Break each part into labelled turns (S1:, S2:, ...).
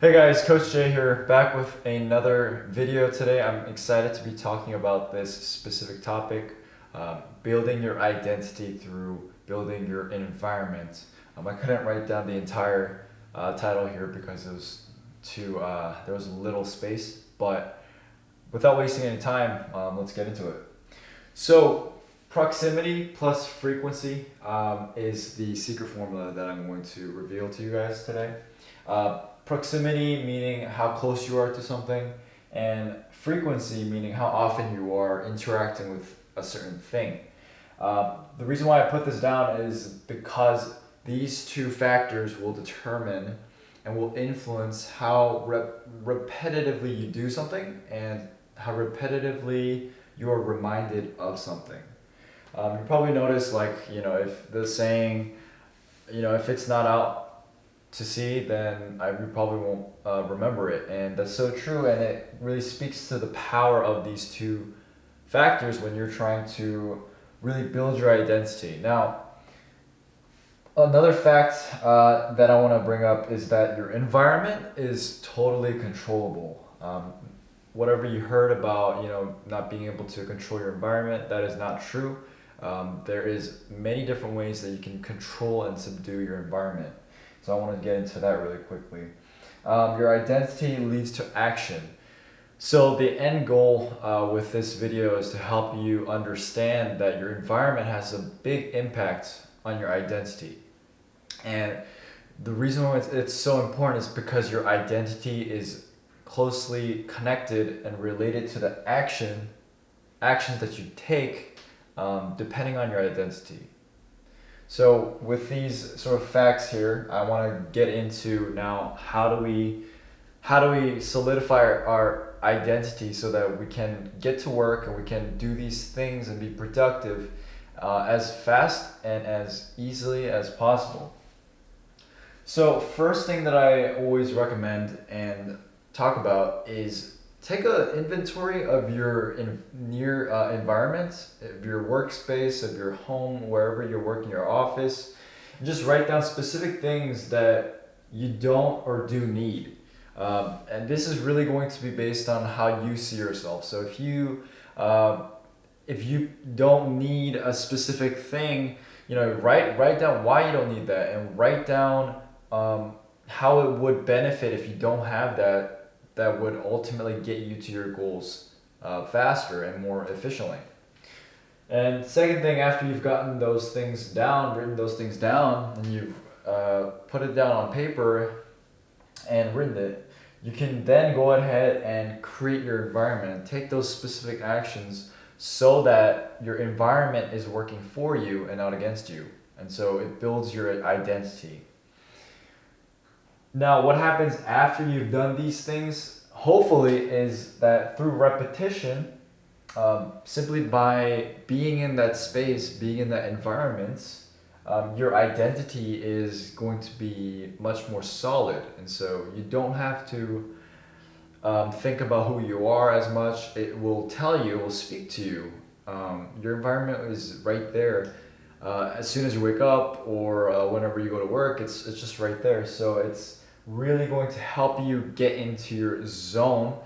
S1: Hey guys, Coach Jay here, back with another video today. I'm excited to be talking about this specific topic, building your identity through building your environment. I couldn't write down the entire title here because it was there was a little space, but without wasting any time, let's get into it. So, proximity plus frequency is the secret formula that I'm going to reveal to you guys today. Proximity meaning how close you are to something, and frequency meaning how often you are interacting with a certain thing. The reason why I put this down is because these two factors will determine and will influence how repetitively you do something and how repetitively you are reminded of something. You probably notice, like, if the saying, if it's not out to see, then you probably won't remember it. And that's so true, and it really speaks to the power of these two factors when you're trying to really build your identity. Now, another fact that I want to bring up is that your environment is totally controllable. Whatever you heard about, not being able to control your environment, that is not true. There is many different ways that you can control and subdue your environment. So I want to get into that really quickly. Your identity leads to action. So the end goal with this video is to help you understand that your environment has a big impact on your identity. And the reason why it's so important is because your identity is closely connected and related to the actions that you take depending on your identity. So with these sort of facts here, I want to get into now how do we solidify our identity so that we can get to work and we can do these things and be productive as fast and as easily as possible. So first thing that I always recommend and talk about is take an inventory of your near environment, of your workspace, of your home, wherever you're working, your office, and just write down specific things that you don't or do need. And this is really going to be based on how you see yourself. So if you don't need a specific thing, write down why you don't need that, and write down how it would benefit if you don't have that would ultimately get you to your goals faster and more efficiently. And second thing, after you've gotten those things down, written those things down, and you've put it down on paper and written it, you can then go ahead and create your environment, take those specific actions so that your environment is working for you and not against you. And so it builds your identity. Now, what happens after you've done these things, hopefully, is that through repetition, simply by being in that space, being in that environment, your identity is going to be much more solid. And so you don't have to think about who you are as much. It will tell you, it will speak to you. Your environment is right there. As soon as you wake up or whenever you go to work, it's just right there. So it's really going to help you get into your zone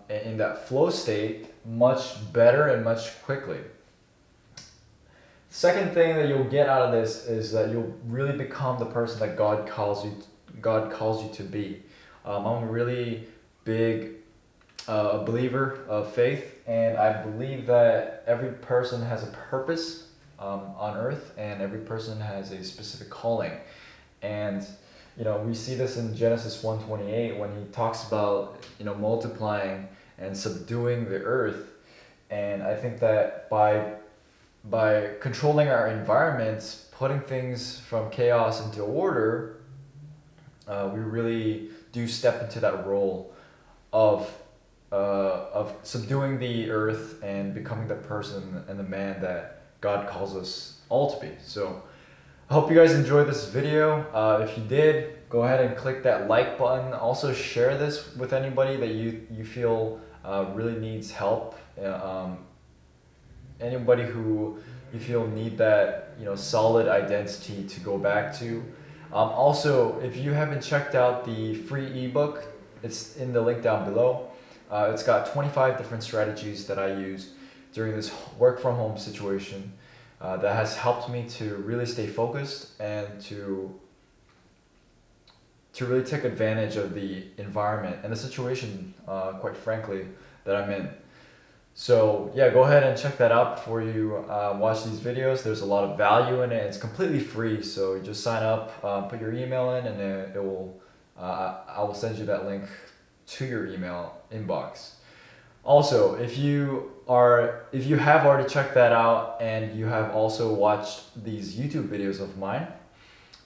S1: in that flow state much better and much quickly. Second thing that you'll get out of this is that you'll really become the person that God calls you to be. I'm a really big believer of faith, and I believe that every person has a purpose on earth, and every person has a specific calling. And we see this in Genesis 1:28 when he talks about multiplying and subduing the earth. And I think that by controlling our environments, putting things from chaos into order, we really do step into that role of subduing the earth and becoming the person and the man that God calls us all to be. So I hope you guys enjoyed this video. If you did, go ahead and click that like button. Also share this with anybody that you feel really needs help. Anybody who you feel need that solid identity to go back to. Also, if you haven't checked out the free ebook, it's in the link down below. It's got 25 different strategies that I use during this work from home situation that has helped me to really stay focused and to really take advantage of the environment and the situation, quite frankly, that I'm in. So yeah, go ahead and check that out before you watch these videos. There's a lot of value in it. It's completely free, so you just sign up, put your email in, and it will. I will send you that link to your email inbox. Also, if you have already checked that out and you have also watched these YouTube videos of mine,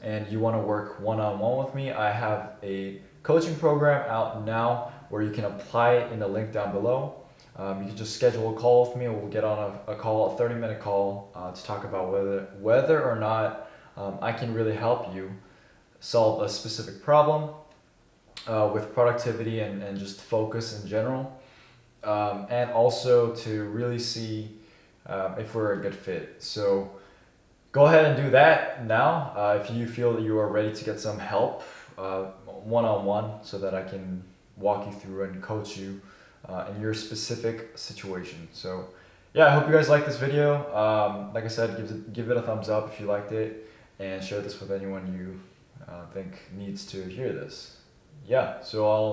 S1: and you want to work one-on-one with me, I have a coaching program out now where you can apply it in the link down below. You can just schedule a call with me. We'll get on a call, a 30-minute call, to talk about whether or not I can really help you solve a specific problem with productivity and just focus in general, and also to really see if we're a good fit. So go ahead and do that now if you feel that you are ready to get some help one-on-one, so that I can walk you through and coach you in your specific situation. So yeah, I hope you guys like this video. Like I said, give it a thumbs up if you liked it, and share this with anyone you think needs to hear this. Yeah, so I'll